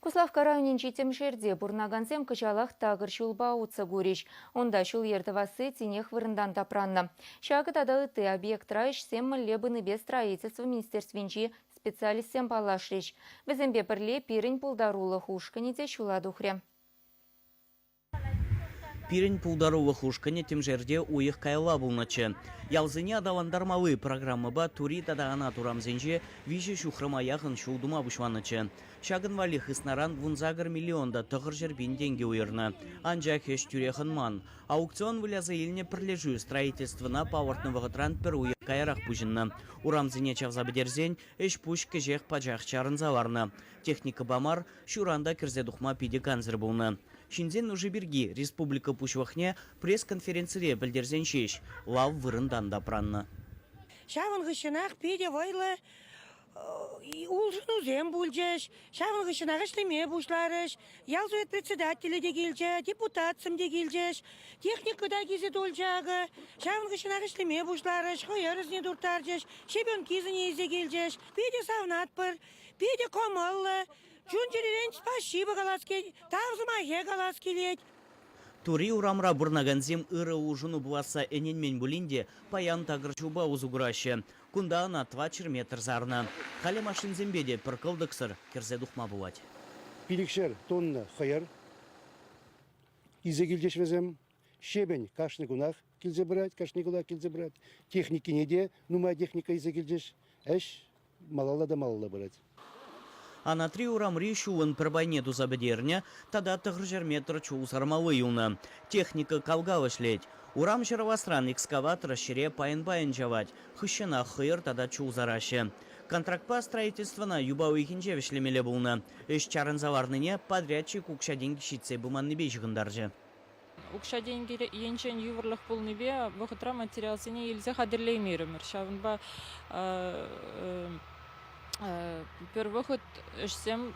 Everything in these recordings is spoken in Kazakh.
Куславка районин жетемшерде бурнагансем кычалах тагыр шулба утса гуриш. Онда шул ертывасы тинех вырындан тапранны. Шагы тада ыты объект райш семмілі быныбе строительство министерственчи специалистен палашлиш. Бізімбе бірле пирін пулдарулы хушканиде шуладухре. Пирень пулдарулы хушкане тем жерде уйых кайла булначы. Ялзыне адаландармалы программы ба тури тадағана турамзенже вижи шухрама яғын шулдума бұшванычы. Шагын валих ыснаран вунзагыр миллионда тұғыр жербин денге уйырны. Анжа хеш тюрехын ман. Аукцион вылязы еліне пірлежу строительствына павартнывығы транспер уйық кайрақ пұжынны. Урамзыне чавзабедерзен эш пуш кежех пачақ чарын заварны. Техника бамар шуранда кірзе дұхма пиде канзыр бұлны. Шинзен уже берги республика пушвахне пресс-конференции білдерзен шеш. Лав вырындан да пранны. Шавын ғышынақ педе вайлы улжыну зем бұлжеш. Шавын ғышынақ ішлеме бұшларыш. Ялзует председателі де келжі, депутатсым де келжеш. Техника да кезі должағы. Шавын ғышынақ ішлеме бұшларыш. Хойарызне дұртаржеш. Шебен кезіне езе келжеш. Педе савнат бір, педе комаллы. Жүндеререн спасибо галаске, тавзыма е галаскелет. Тури урамра бурнаганзем ыры ужыну буаса эненмен булинде паян тагырчуба узугураще. Кунда ана 2 метр зарна. Халі машин зембеде пыркылдықсыр керзе дұхма булать. Пиликшер тонна хаяр. Изе келдеш везем. Шебень кашны гунах келзе брать, кашны гунах келзе брать. Техники неде, нума техника изе келдеш. Эш малала да малала брать. А на 3 урамри шуын пірбайнету забедерня, тада 3 метр чул сармалы юна. Техника калгава шлеть. Урам жировастран экскаватор шире паян-паян жавать. Хыщена хыр тада чул зараще. Контракт по строительству на юбауи хинче вишлемеле булна. Эш чарын заварныне подрядчик укша деньги щитсе буманны бейжігіндаржы. Укша деньги енчен юварлық булныбе вақытра материалсыне елзе хадырлеймерімір. Шавынба пер выход эшсем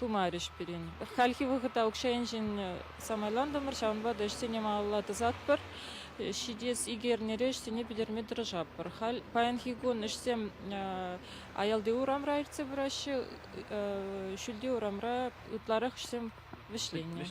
пумариш перен. Хальхи выход аукшайнжин самайландамыр шаунба дэшсене маллаты затпыр. Шидес игернере эшсене бидерме дрожаппыр. Халь паянхигон эшсем аялды урамра ирце бұрашы, шүлде урамра утларах эшсем вишлене.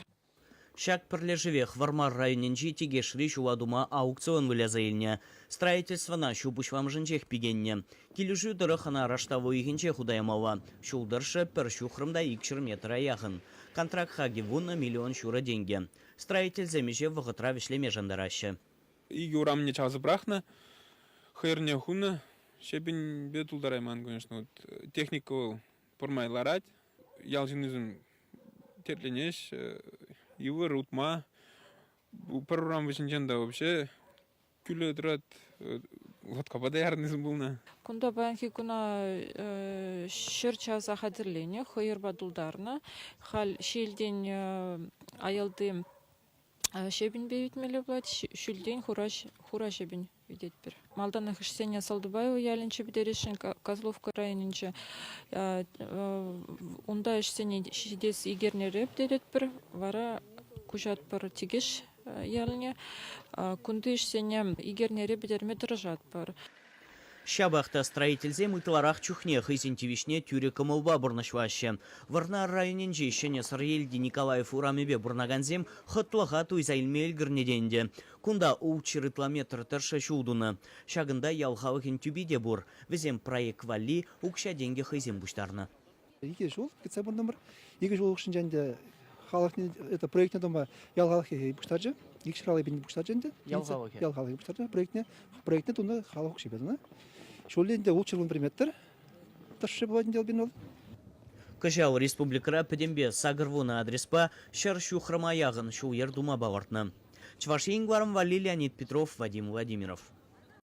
Шак пірлежевех вармар районенжи теге шри шуладума аукцион вылязаильня. Строительство на шубушвам жінчех пигенне. Келюжу дырыхана раштаву игенче худаямала. Шулдыршы пір шухрымда 2 метра яғын. Контракт хаги вуна миллион шура деньги. Строитель замеже вғытра вишлеме жандарашы. Иги урамне чазы брахна. Хайрне хуна. Шебін бетулдарайман, конечно. Технику пұрмайларать. Ялжинызын терленеш. Его рутма, парурам вишенчанда вообще күлі тұрат, латкапада ярнызым болна. Кунда банки куна шырчаза хадырлене, хойырба дулдарна, хал шелден аялды шебін бейітмелі блад, шүлден хура шебін видеть бір. Малдана Хышсеня Салдубаева ялінчі бідерешін Козловка районынчы. Онда ішсене шидес игернері бідерет бір, вара кужат бір тегеш яліне. Күнді ішсене игернері бідерме дырыжат бір. Шабахта строительзе мытыларах чухне хызентивишне тюре кымылба бурнашваще. Варна районенже шене Сарьельди Николаев урамебе бурнаганзем хытлыға туйзайлмел гірнеденде. Кунда улчырытламетр тырша шулдуны. Шагында ялхавыхен тюбиде бур. Везем проект вали укша деньги хызем буштарны. Ике жол, кетсе бұрын бір. Ике жол ұқшын жәнде это проектне дома ялхавыхе буштаржы. Икші халы бен буштаржынды. Ялхавыхе буштаржы. Проектне тонда халық шебедіна. Шолленде улчырылын бір метр. Ташы болады дел бен ол. Кыжал республикара педембе сагырвуна адреспа шаршу храмаягын шу ердума бавартны. Чвашингварым Вали Леонид Петров, Вадим Владимиров.